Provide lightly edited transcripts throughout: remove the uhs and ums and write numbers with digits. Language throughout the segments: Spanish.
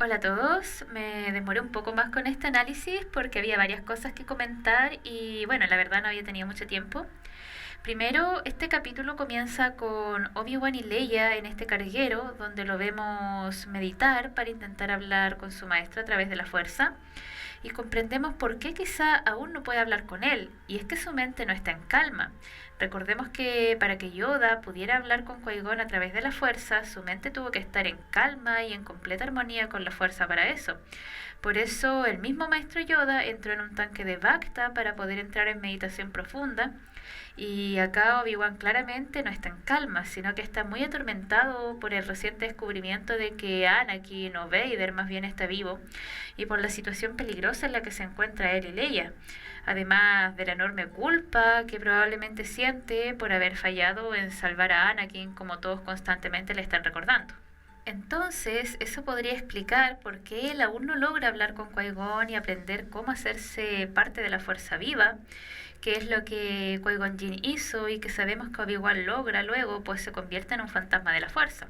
Hola a todos, me demoré un poco más con este análisis porque había varias cosas que comentar y bueno, la verdad no había tenido mucho tiempo. Primero, este capítulo comienza con Obi-Wan y Leia en este carguero donde lo vemos meditar para intentar hablar con su maestro a través de la fuerza y comprendemos por qué quizá aún no puede hablar con él, y es que su mente no está en calma. Recordemos que para que Yoda pudiera hablar con Qui-Gon a través de la fuerza, su mente tuvo que estar en calma y en completa armonía con la fuerza para eso. Por eso el mismo maestro Yoda entró en un tanque de Bacta para poder entrar en meditación profunda, y acá Obi-Wan claramente no está en calma, sino que está muy atormentado por el reciente descubrimiento de que Anakin o Vader más bien está vivo y por la situación peligrosa en la que se encuentra él y Leia, además de la enorme culpa que probablemente siente por haber fallado en salvar a Anakin, como todos constantemente le están recordando. Entonces, eso podría explicar por qué él aún no logra hablar con Qui-Gon y aprender cómo hacerse parte de la Fuerza Viva, que es lo que Qui-Gon Jinn hizo y que sabemos que Obi-Wan logra luego, pues se convierte en un fantasma de la Fuerza.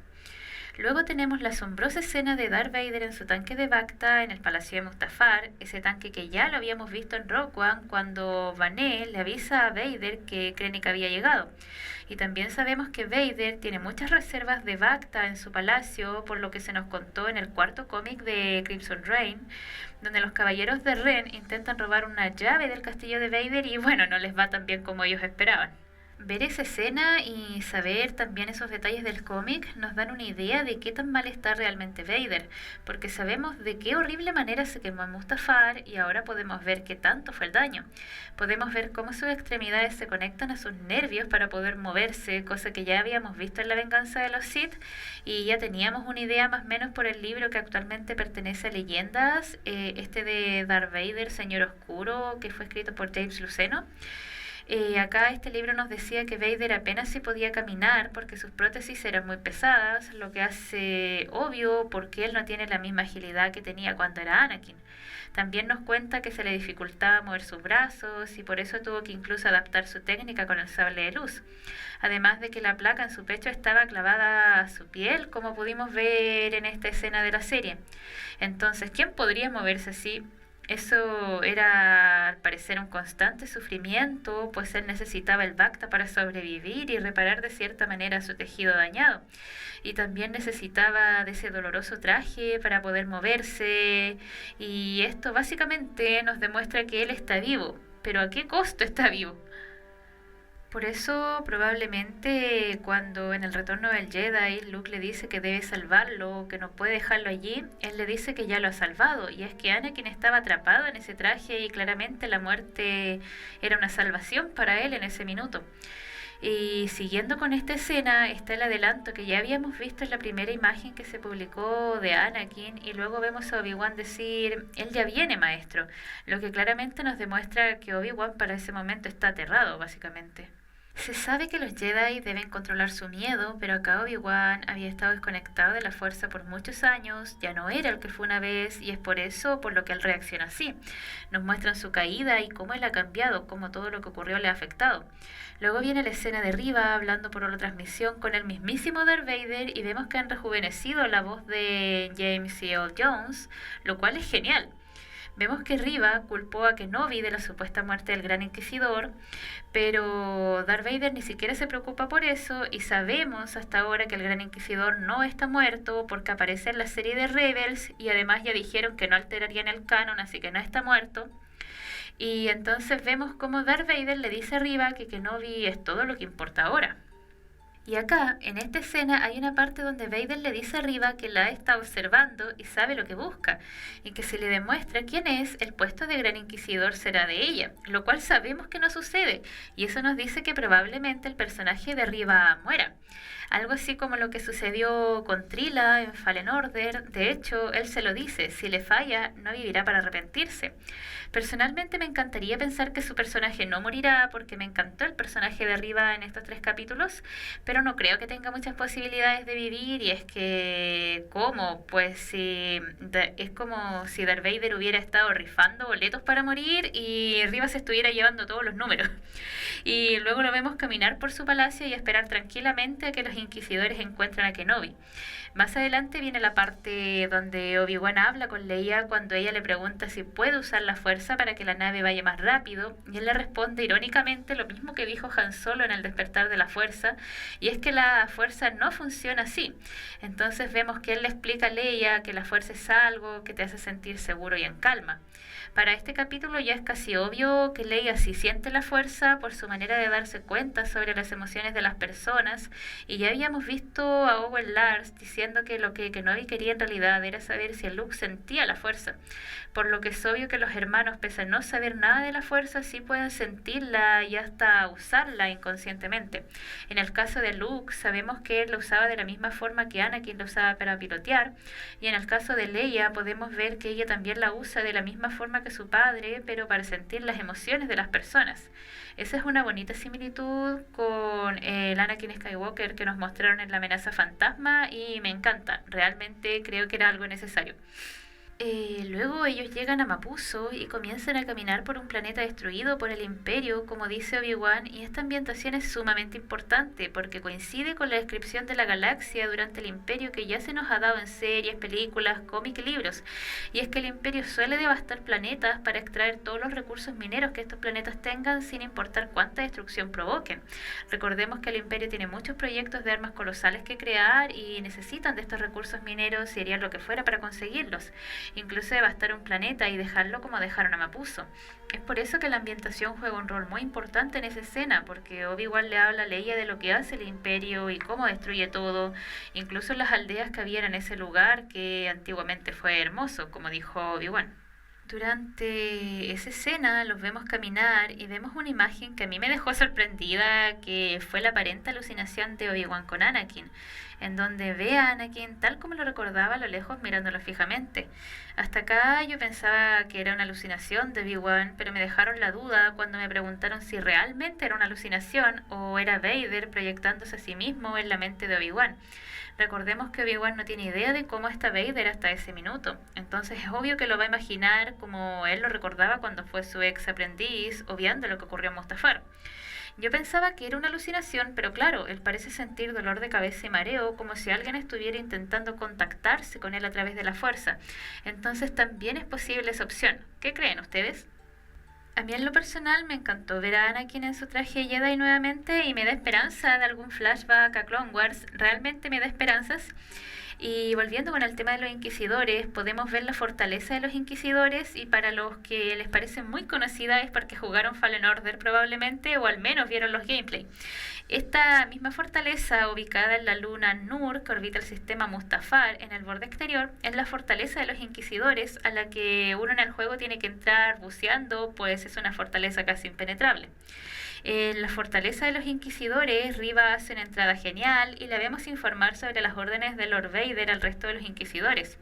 Luego tenemos la asombrosa escena de Darth Vader en su tanque de Bacta en el Palacio de Mustafar, ese tanque que ya lo habíamos visto en Rogue One cuando Vanee le avisa a Vader que Krennic había llegado. Y también sabemos que Vader tiene muchas reservas de Bacta en su palacio, por lo que se nos contó en el cuarto cómic de Crimson Reign, donde los caballeros de Ren intentan robar una llave del castillo de Vader y bueno, no les va tan bien como ellos esperaban. Ver esa escena y saber también esos detalles del cómic nos dan una idea de qué tan mal está realmente Vader, porque sabemos de qué horrible manera se quemó en Mustafar y ahora podemos ver qué tanto fue el daño. Podemos ver cómo sus extremidades se conectan a sus nervios para poder moverse, cosa que ya habíamos visto en La venganza de los Sith y ya teníamos una idea más o menos por el libro que actualmente pertenece a Leyendas, este de Darth Vader, Señor Oscuro, que fue escrito por James Luceno. Acá este libro nos decía que Vader apenas si podía caminar porque sus prótesis eran muy pesadas, lo que hace obvio porque él no tiene la misma agilidad que tenía cuando era Anakin. También nos cuenta que se le dificultaba mover sus brazos y por eso tuvo que incluso adaptar su técnica con el sable de luz. Además de que la placa en su pecho estaba clavada a su piel, como pudimos ver en esta escena de la serie. Entonces, ¿quién podría moverse así? Eso era al parecer un constante sufrimiento, pues él necesitaba el Bacta para sobrevivir y reparar de cierta manera su tejido dañado. Y también necesitaba de ese doloroso traje para poder moverse. Y esto básicamente nos demuestra que él está vivo. Pero ¿a qué costo está vivo? Por eso probablemente cuando en el retorno del Jedi Luke le dice que debe salvarlo, que no puede dejarlo allí, él le dice que ya lo ha salvado. Y es que Anakin estaba atrapado en ese traje y claramente la muerte era una salvación para él en ese minuto. Y siguiendo con esta escena está el adelanto que ya habíamos visto en la primera imagen que se publicó de Anakin y luego vemos a Obi-Wan decir, él ya viene maestro, lo que claramente nos demuestra que Obi-Wan para ese momento está aterrado básicamente. Se sabe que los Jedi deben controlar su miedo, pero acá Obi-Wan había estado desconectado de la fuerza por muchos años, ya no era el que fue una vez, y es por eso por lo que él reacciona así. Nos muestran su caída y cómo él ha cambiado, cómo todo lo que ocurrió le ha afectado. Luego viene la escena de Riva hablando por una transmisión con el mismísimo Darth Vader y vemos que han rejuvenecido la voz de James Earl Jones, lo cual es genial. Vemos que Riva culpó a Kenobi de la supuesta muerte del Gran Inquisidor, pero Darth Vader ni siquiera se preocupa por eso y sabemos hasta ahora que el Gran Inquisidor no está muerto porque aparece en la serie de Rebels y además ya dijeron que no alterarían el canon, así que no está muerto. Y entonces vemos cómo Darth Vader le dice a Riva que Kenobi es todo lo que importa ahora. Y acá, en esta escena, hay una parte donde Vader le dice a Riva que la está observando y sabe lo que busca, y que si le demuestra quién es, el puesto de Gran Inquisidor será de ella, lo cual sabemos que no sucede, y eso nos dice que probablemente el personaje de Riva muera. Algo así como lo que sucedió con Trilla en Fallen Order. De hecho, él se lo dice, si le falla, no vivirá para arrepentirse. Personalmente me encantaría pensar que su personaje no morirá porque me encantó el personaje de Riva en estos 3 capítulos, pero pero no creo que tenga muchas posibilidades de vivir. Y es que, ¿cómo? Pues si es como si Darth Vader hubiera estado rifando boletos para morir y Rivas estuviera llevando todos los números. Y luego lo vemos caminar por su palacio y esperar tranquilamente a que los inquisidores encuentren a Kenobi. Más adelante viene la parte donde Obi-Wan habla con Leia cuando ella le pregunta si puede usar la fuerza para que la nave vaya más rápido, y él le responde irónicamente lo mismo que dijo Han Solo en El despertar de la fuerza, y es que la fuerza no funciona así. Entonces vemos que él le explica a Leia que la fuerza es algo que te hace sentir seguro y en calma. Para este capítulo ya es casi obvio que Leia sí siente la fuerza por su manera de darse cuenta sobre las emociones de las personas, y ya habíamos visto a Owen Lars diciendo que lo que Kenobi quería en realidad era saber si Luke sentía la fuerza, por lo que es obvio que los hermanos, pese a no saber nada de la fuerza, sí pueden sentirla y hasta usarla inconscientemente. En el caso de Luke, sabemos que él la usaba de la misma forma que Anakin la usaba para pilotear, y en el caso de Leia podemos ver que ella también la usa de la misma forma que su padre, pero para sentir las emociones de las personas. Esa es una bonita similitud con el Anakin Skywalker que nos mostraron en La amenaza fantasma, y me encanta, realmente creo que era algo necesario. Luego ellos llegan a Mapuzo y comienzan a caminar por un planeta destruido por el Imperio, como dice Obi-Wan, y esta ambientación es sumamente importante porque coincide con la descripción de la galaxia durante el Imperio que ya se nos ha dado en series, películas, cómics y libros. Y es que el Imperio suele devastar planetas para extraer todos los recursos mineros que estos planetas tengan sin importar cuánta destrucción provoquen. Recordemos que el Imperio tiene muchos proyectos de armas colosales que crear y necesitan de estos recursos mineros y harían lo que fuera para conseguirlos. Incluso devastar un planeta y dejarlo como dejaron a Mapuzo. Es por eso que la ambientación juega un rol muy importante en esa escena, porque Obi-Wan le habla a Leia de lo que hace el Imperio y cómo destruye todo, incluso las aldeas que había en ese lugar que antiguamente fue hermoso, como dijo Obi-Wan. Durante esa escena los vemos caminar y vemos una imagen que a mí me dejó sorprendida, que fue la aparente alucinación de Obi-Wan con Anakin, en donde ve a Anakin tal como lo recordaba a lo lejos mirándolo fijamente. Hasta acá yo pensaba que era una alucinación de Obi-Wan, pero me dejaron la duda cuando me preguntaron si realmente era una alucinación o era Vader proyectándose a sí mismo en la mente de Obi-Wan. Recordemos que Obi-Wan no tiene idea de cómo está Vader hasta ese minuto, entonces es obvio que lo va a imaginar como él lo recordaba cuando fue su ex aprendiz, obviando lo que ocurrió en Mustafar. Yo pensaba que era una alucinación, pero claro, él parece sentir dolor de cabeza y mareo, como si alguien estuviera intentando contactarse con él a través de la fuerza. Entonces también es posible esa opción. ¿Qué creen ustedes? A mí en lo personal me encantó ver a Anakin en su traje Jedi nuevamente y me da esperanza de algún flashback a Clone Wars, realmente me da esperanzas. Y volviendo con el tema de los inquisidores, podemos ver la fortaleza de los inquisidores, y para los que les parece muy conocida es porque jugaron Fallen Order probablemente o al menos vieron los gameplay. Esta misma fortaleza, ubicada en la luna Nur, que orbita el sistema Mustafar en el borde exterior, es la fortaleza de los inquisidores a la que uno en el juego tiene que entrar buceando, pues es una fortaleza casi impenetrable. En la fortaleza de los inquisidores, Riva hace una entrada genial y la vemos informar sobre las órdenes de Lord Vader al resto de los inquisidores.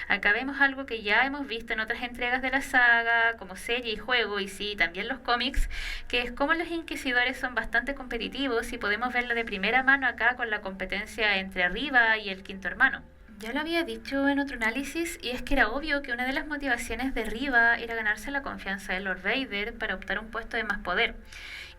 Acá vemos algo que ya hemos visto en otras entregas de la saga, como serie y juego, y sí, también los cómics, que es como los inquisidores son bastante competitivos, y podemos verlo de primera mano acá con la competencia entre Riva y el quinto hermano. Ya lo había dicho en otro análisis, y es que era obvio que una de las motivaciones de Riva era ganarse la confianza de Lord Vader para optar a un puesto de más poder.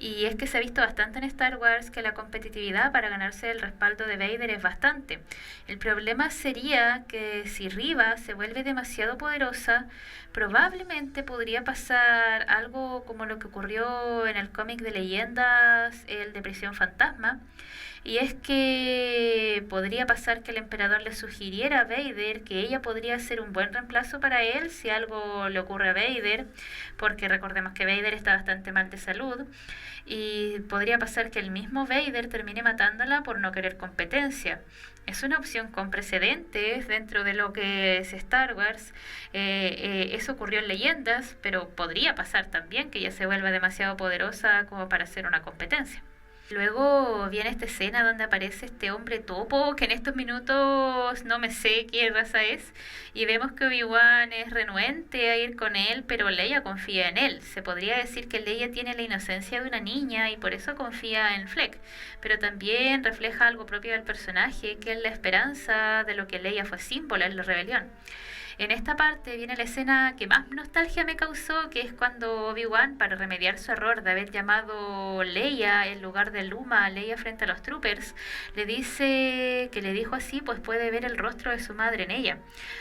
Y es que se ha visto bastante en Star Wars que la competitividad para ganarse el respaldo de Vader es bastante. El problema sería que si Riva se vuelve demasiado poderosa, probablemente podría pasar algo como lo que ocurrió en el cómic de leyendas, el de Prisión Fantasma. Y es que podría pasar que el emperador le sugiriera a Vader que ella podría ser un buen reemplazo para él si algo le ocurre a Vader, porque recordemos que Vader está bastante mal de salud, y podría pasar que el mismo Vader termine matándola por no querer competencia. Es una opción con precedentes dentro de lo que es Star Wars. Eso ocurrió en leyendas, pero podría pasar también que ella se vuelva demasiado poderosa como para hacer una competencia. Luego viene esta escena donde aparece este hombre topo, que en estos minutos no me sé qué raza es, y vemos que Obi-Wan es renuente a ir con él, pero Leia confía en él. Se podría decir que Leia tiene la inocencia de una niña y por eso confía en Fleck, pero también refleja algo propio del personaje, que es la esperanza de lo que Leia fue símbolo en la rebelión. En esta parte viene la escena que más nostalgia me causó, que es cuando Obi-Wan, para remediar su error de haber llamado Leia en lugar de Luma a Leia frente a los troopers, le dice que le dijo así, pues puede ver el rostro de su madre en ella.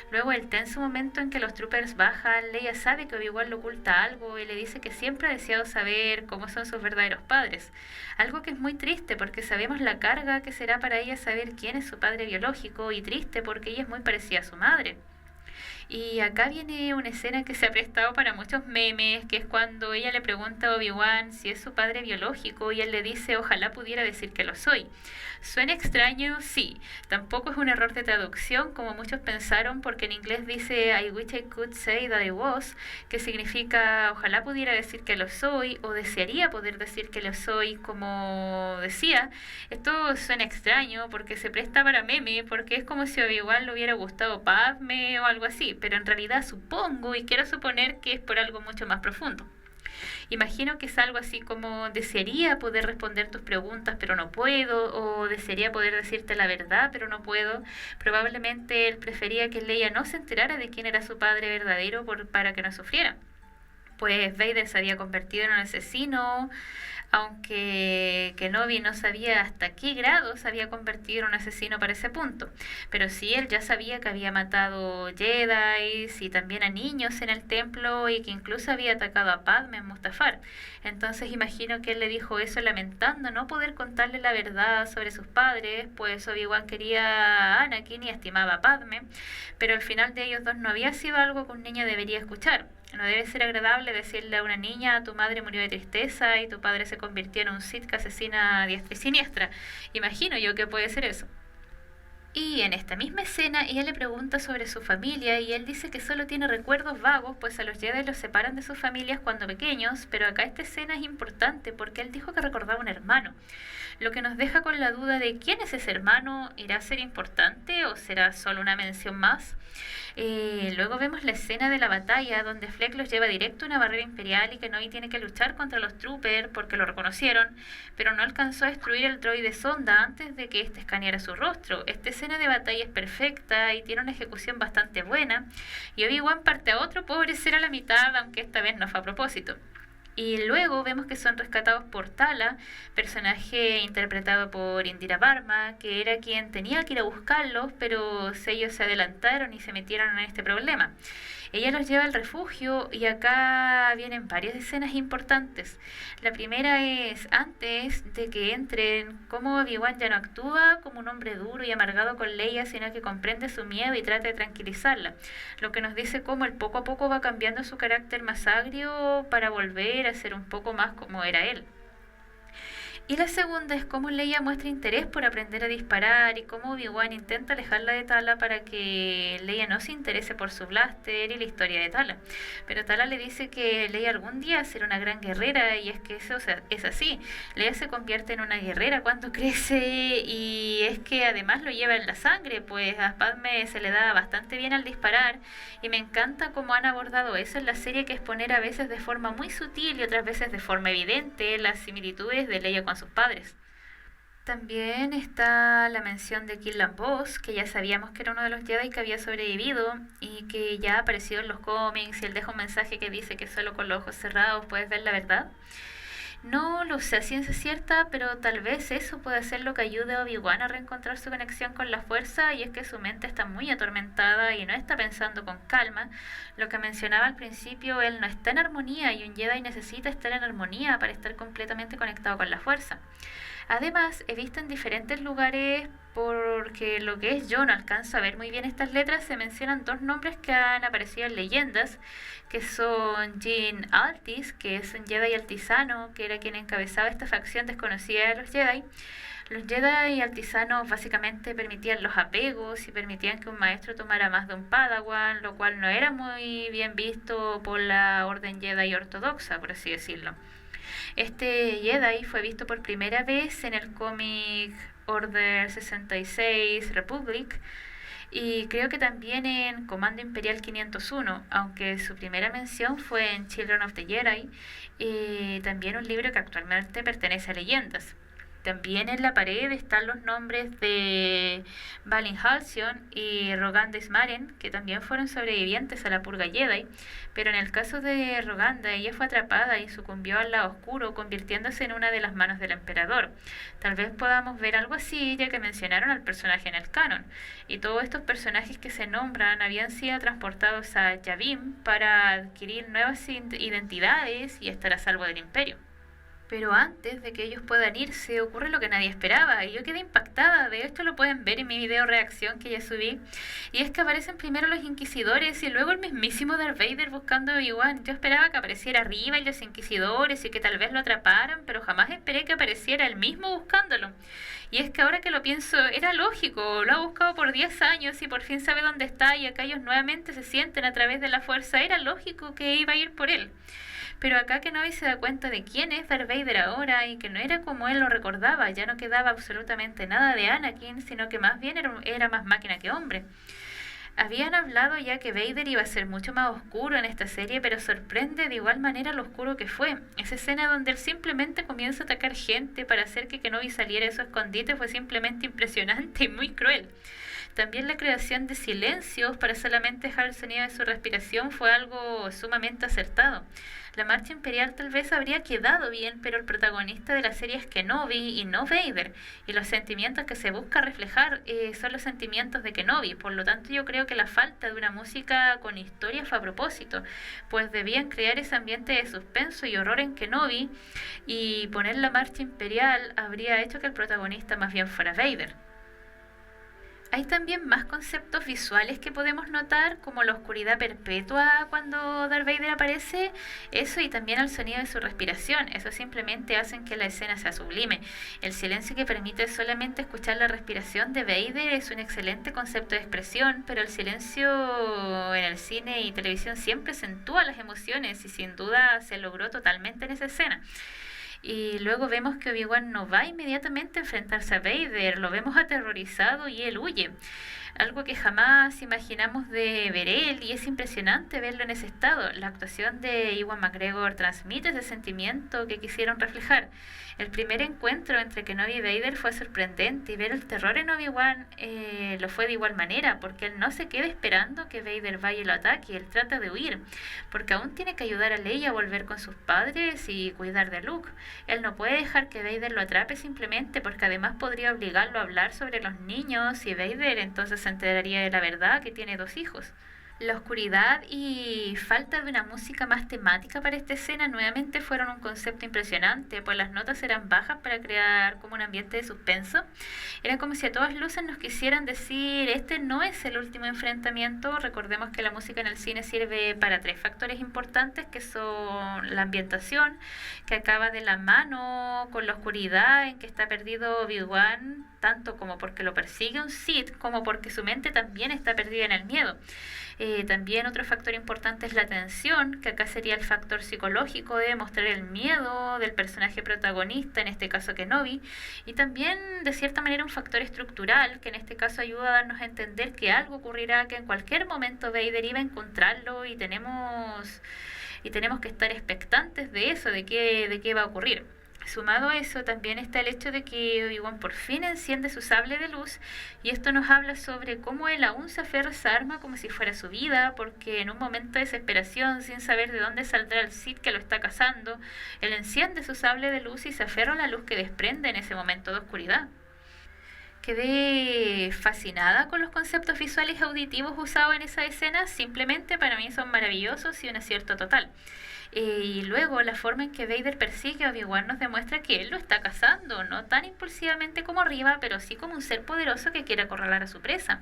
Luego, el tenso momento en que los troopers bajan, Leia sabe que Obi-Wan le oculta algo y le dice que siempre ha deseado saber cómo son sus verdaderos padres. Algo que es muy triste porque sabemos la carga que será para ella saber quién es su padre biológico, y triste porque ella es muy parecida a su madre. Y acá viene una escena que se ha prestado para muchos memes, que es cuando ella le pregunta a Obi-Wan si es su padre biológico y él le dice ojalá pudiera decir que lo soy. ¿Suena extraño? Sí. Tampoco es un error de traducción como muchos pensaron, porque en inglés dice I wish I could say that I was, que significa ojalá pudiera decir que lo soy o desearía poder decir que lo soy, como decía. Esto suena extraño porque se presta para meme, porque es como si a Obi-Wan le hubiera gustado Padme o algo así, pero en realidad supongo y quiero suponer que es por algo mucho más profundo. Imagino que es algo así como desearía poder responder tus preguntas pero no puedo, o desearía poder decirte la verdad pero no puedo. Probablemente él prefería que Leia no se enterara de quién era su padre verdadero para que no sufriera. Pues Vader se había convertido en un asesino, aunque Kenobi no sabía hasta qué grado se había convertido en un asesino para ese punto. Pero sí, él ya sabía que había matado Jedi y también a niños en el templo, y que incluso había atacado a Padme en Mustafar. Entonces imagino que él le dijo eso lamentando no poder contarle la verdad sobre sus padres, pues Obi-Wan quería a Anakin y estimaba a Padme, pero al final de ellos dos no había sido algo que un niño debería escuchar. No debe ser agradable decirle a una niña tu madre murió de tristeza y tu padre se convirtió en un Sith que asesina a diestra y siniestra. Imagino yo que puede ser eso. Y en esta misma escena ella le pregunta sobre su familia y él dice que solo tiene recuerdos vagos, pues a los Jedi los separan de sus familias cuando pequeños, pero acá esta escena es importante porque él dijo que recordaba un hermano, lo que nos deja con la duda de quién es ese hermano. ¿Irá a ser importante o será solo una mención más? Luego vemos la escena de la batalla donde Fleck los lleva directo a una barrera imperial y Kenobi tiene que luchar contra los troopers porque lo reconocieron, pero no alcanzó a destruir el droide sonda antes de que éste escaneara su rostro. Esta escena de batalla es perfecta y tiene una ejecución bastante buena, y Obi-Wan parte a otro pobre ser a la mitad, aunque esta vez no fue a propósito. Y luego vemos que son rescatados por Tala, personaje interpretado por Indira Varma, que era quien tenía que ir a buscarlos, pero ellos se adelantaron y se metieron en este problema. Ella los lleva al refugio y acá vienen varias escenas importantes. La primera es antes de que entren, cómo Obi-Wan ya no actúa como un hombre duro y amargado con Leia, sino que comprende su miedo y trata de tranquilizarla, lo que nos dice cómo él poco a poco va cambiando su carácter más agrio para volver a ser un poco más como era él. Y la segunda es cómo Leia muestra interés por aprender a disparar y cómo Obi-Wan intenta alejarla de Tala para que Leia no se interese por su blaster y la historia de Tala. Pero Tala le dice que Leia algún día será una gran guerrera, y es que eso, o sea, es así. Leia se convierte en una guerrera cuando crece, y es que además lo lleva en la sangre, pues a Padme se le da bastante bien al disparar, y me encanta cómo han abordado eso en la serie, que es poner a veces de forma muy sutil y otras veces de forma evidente las similitudes de Leia con sus padres. También está la mención de Killan Boss, que ya sabíamos que era uno de los Jedi que había sobrevivido y que ya ha aparecido en los cómics, y él deja un mensaje que dice que solo con los ojos cerrados puedes ver la verdad. No lo sé a ciencia cierta, pero tal vez eso puede ser lo que ayude a Obi-Wan a reencontrar su conexión con la fuerza, y es que su mente está muy atormentada y no está pensando con calma. Lo que mencionaba al principio, él no está en armonía, y un Jedi necesita estar en armonía para estar completamente conectado con la fuerza. Además, he visto en diferentes lugares, porque lo que es yo no alcanzo a ver muy bien estas letras, se mencionan dos nombres que han aparecido en leyendas, que son Jin Altis, que es un Jedi altisano, que era quien encabezaba esta facción desconocida de los Jedi. Los Jedi altisanos básicamente permitían los apegos y permitían que un maestro tomara más de un Padawan, lo cual no era muy bien visto por la orden Jedi ortodoxa, por así decirlo. Este Jedi fue visto por primera vez en el cómic Order 66 Republic y creo que también en Comando Imperial 501, aunque su primera mención fue en Children of the Jedi, también un libro que actualmente pertenece a Leyendas. También en la pared están los nombres de Balin Halcyon y Roganda Ismaren, que también fueron sobrevivientes a la purga Jedi, pero en el caso de Roganda, ella fue atrapada y sucumbió al lado oscuro, convirtiéndose en una de las manos del emperador. Tal vez podamos ver algo así, ya que mencionaron al personaje en el canon, y todos estos personajes que se nombran habían sido transportados a Yavin para adquirir nuevas identidades y estar a salvo del Imperio. Pero antes de que ellos puedan irse, ocurre lo que nadie esperaba, y yo quedé impactada. De esto lo pueden ver en mi video reacción que ya subí, y es que aparecen primero los inquisidores y luego el mismísimo Darth Vader buscando a Obi-Wan. Yo esperaba que apareciera arriba y los inquisidores y que tal vez lo atraparan, pero jamás esperé que apareciera él mismo buscándolo. Y es que ahora que lo pienso, era lógico, lo ha buscado por 10 años y por fin sabe dónde está, y acá ellos nuevamente se sienten a través de la fuerza. Era lógico que iba a ir por él. Pero acá Kenobi se da cuenta de quién es Darth Vader ahora y que no era como él lo recordaba, ya no quedaba absolutamente nada de Anakin, sino que más bien era más máquina que hombre. Habían hablado ya que Vader iba a ser mucho más oscuro en esta serie, pero sorprende de igual manera lo oscuro que fue. Esa escena donde él simplemente comienza a atacar gente para hacer que Kenobi saliera de su escondite fue simplemente impresionante y muy cruel. También la creación de silencios para solamente dejar el sonido de su respiración fue algo sumamente acertado. La marcha imperial tal vez habría quedado bien, pero el protagonista de la serie es Kenobi y no Vader, y los sentimientos que se busca reflejar son los sentimientos de Kenobi. Por lo tanto, yo creo que la falta de una música con historia fue a propósito, pues debían crear ese ambiente de suspenso y horror en Kenobi, y poner la marcha imperial habría hecho que el protagonista más bien fuera Vader. Hay también más conceptos visuales que podemos notar, como la oscuridad perpetua cuando Darth Vader aparece, eso, y también el sonido de su respiración. Eso simplemente hacen que la escena sea sublime. El silencio que permite solamente escuchar la respiración de Vader es un excelente concepto de expresión, pero el silencio en el cine y televisión siempre acentúa las emociones y sin duda se logró totalmente en esa escena. Y luego vemos que Obi-Wan no va inmediatamente a enfrentarse a Vader, lo vemos aterrorizado y él huye. Algo que jamás imaginamos de ver él, y es impresionante verlo en ese estado. La actuación de Ewan McGregor transmite ese sentimiento que quisieron reflejar. El primer encuentro entre Kenobi y Vader fue sorprendente, y ver el terror en Obi-Wan lo fue de igual manera, porque él no se queda esperando que Vader vaya y lo ataque, él trata de huir, porque aún tiene que ayudar a Leia a volver con sus padres y cuidar de Luke. Él no puede dejar que Vader lo atrape simplemente, porque además podría obligarlo a hablar sobre los niños, y Vader entonces se enteraría de la verdad, que tiene 2 hijos. La oscuridad y falta de una música más temática para esta escena nuevamente fueron un concepto impresionante, pues las notas eran bajas para crear como un ambiente de suspenso. Era como si a todas luces nos quisieran decir, este no es el último enfrentamiento. Recordemos que la música en el cine sirve para 3 factores importantes, que son la ambientación, que acaba de la mano con la oscuridad en que está perdido Obi-Wan, tanto como porque lo persigue un Sith, como porque su mente también está perdida en el miedo. También otro factor importante es la tensión, que acá sería el factor psicológico de mostrar el miedo del personaje protagonista, en este caso Kenobi, y también de cierta manera un factor estructural, que en este caso ayuda a darnos a entender que algo ocurrirá, que en cualquier momento Vader iba a encontrarlo, y tenemos que estar expectantes de eso, de qué va a ocurrir. Sumado a eso, también está el hecho de que Obi-Wan por fin enciende su sable de luz, y esto nos habla sobre cómo él aún se aferra a esa arma como si fuera su vida, porque en un momento de desesperación, sin saber de dónde saldrá el Sith que lo está cazando, él enciende su sable de luz y se aferra a la luz que desprende en ese momento de oscuridad. Quedé fascinada con los conceptos visuales y auditivos usados en esa escena, simplemente para mí son maravillosos y un acierto total. Y luego la forma en que Vader persigue a Obi-Wan nos demuestra que él lo está cazando, no tan impulsivamente como Riva, pero sí como un ser poderoso que quiere acorralar a su presa.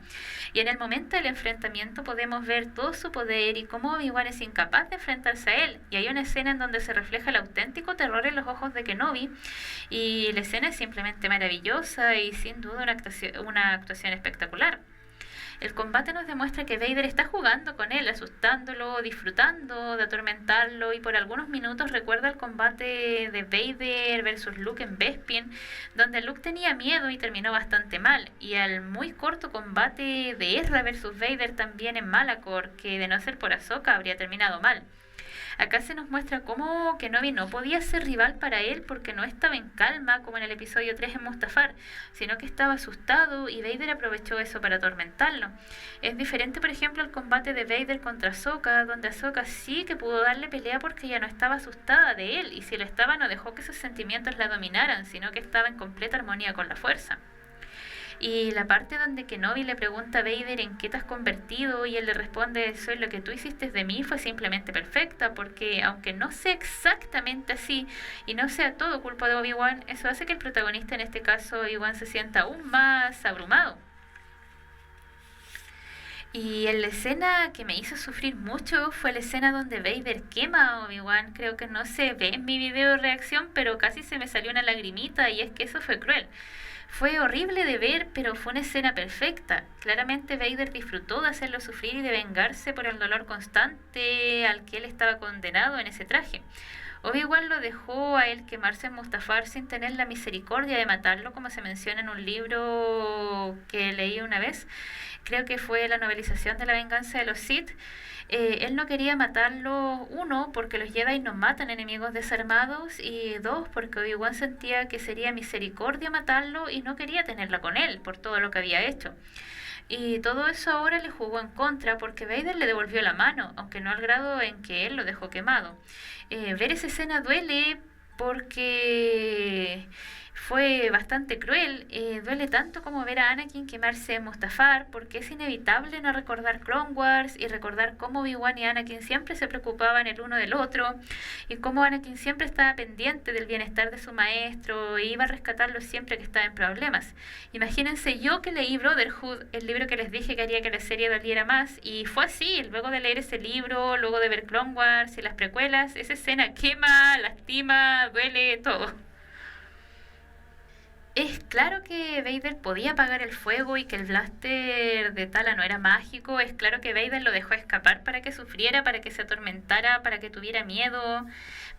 Y en el momento del enfrentamiento podemos ver todo su poder y cómo Obi-Wan es incapaz de enfrentarse a él. Y hay una escena en donde se refleja el auténtico terror en los ojos de Kenobi, y la escena es simplemente maravillosa y sin duda una actuación espectacular. El combate nos demuestra que Vader está jugando con él, asustándolo, disfrutando de atormentarlo, y por algunos minutos recuerda el combate de Vader versus Luke en Bespin, donde Luke tenía miedo y terminó bastante mal, y al muy corto combate de Ezra versus Vader también en Malachor, que de no ser por Ahsoka habría terminado mal. Acá se nos muestra cómo Kenobi no podía ser rival para él porque no estaba en calma como en el episodio 3 en Mustafar, sino que estaba asustado, y Vader aprovechó eso para atormentarlo. Es diferente, por ejemplo, al combate de Vader contra Ahsoka, donde Ahsoka sí que pudo darle pelea porque ya no estaba asustada de él, y si lo estaba no dejó que sus sentimientos la dominaran, sino que estaba en completa armonía con la fuerza. Y la parte donde Kenobi le pregunta a Vader en qué te has convertido y él le responde: soy lo que tú hiciste de mí, fue simplemente perfecta, porque aunque no sea exactamente así y no sea todo culpa de Obi-Wan, eso hace que el protagonista, en este caso Obi-Wan, se sienta aún más abrumado. Y en la escena que me hizo sufrir mucho fue la escena donde Vader quema a Obi-Wan. Creo que no se ve en mi video de reacción, pero casi se me salió una lagrimita, y es que eso fue cruel. Fue horrible de ver, pero fue una escena perfecta. Claramente Vader disfrutó de hacerlo sufrir y de vengarse por el dolor constante al que él estaba condenado en ese traje. Obi-Wan lo dejó a él quemarse en Mustafar sin tener la misericordia de matarlo, como se menciona en un libro que leí una vez. Creo que fue la novelización de La venganza de los Sith. Él no quería matarlo, uno, porque los Jedi no matan enemigos desarmados, y dos, porque Obi-Wan sentía que sería misericordia matarlo y no quería tenerla con él por todo lo que había hecho. Y todo eso ahora le jugó en contra porque Vader le devolvió la mano, aunque no al grado en que él lo dejó quemado. Ver esa escena duele porque fue bastante cruel. Duele tanto como ver a Anakin quemarse en Mustafar, porque es inevitable no recordar Clone Wars y recordar cómo Obi-Wan y Anakin siempre se preocupaban el uno del otro, y cómo Anakin siempre estaba pendiente del bienestar de su maestro e iba a rescatarlo siempre que estaba en problemas. Imagínense yo que leí Brotherhood, el libro que les dije que haría que la serie doliera más, y fue así. Luego de leer ese libro, luego de ver Clone Wars y las precuelas, esa escena quema, lastima, duele, todo. Es claro que Vader podía apagar el fuego y que el blaster de Tala no era mágico. Es claro que Vader lo dejó escapar para que sufriera, para que se atormentara, para que tuviera miedo,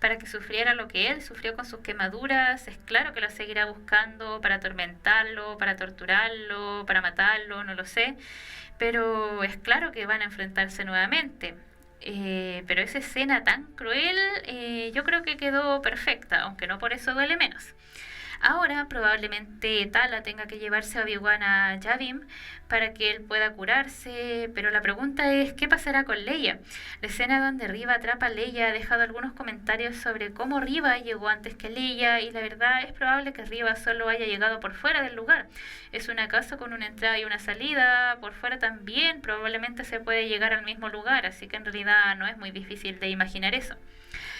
para que sufriera lo que él sufrió con sus quemaduras. Es claro que lo seguirá buscando para atormentarlo, para torturarlo, para matarlo, no lo sé. Pero es claro que van a enfrentarse nuevamente. Pero esa escena tan cruel, yo creo que quedó perfecta, aunque no por eso duele menos. Ahora probablemente Tala tenga que llevarse a Obi-Wan a Yavin para que él pueda curarse, pero la pregunta es ¿qué pasará con Leia? La escena donde Riva atrapa a Leia ha dejado algunos comentarios sobre cómo Riva llegó antes que Leia, y la verdad es probable que Riva solo haya llegado por fuera del lugar. Es una casa con una entrada y una salida, por fuera también probablemente se puede llegar al mismo lugar, así que en realidad no es muy difícil de imaginar eso.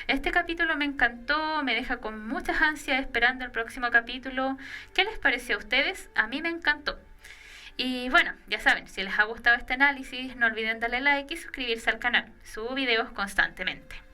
Este capítulo me encantó, me deja con muchas ansias esperando el próximo capítulo. ¿Qué les pareció a ustedes? A mí me encantó. Y bueno, ya saben, si les ha gustado este análisis, no olviden darle like y suscribirse al canal. Subo videos constantemente.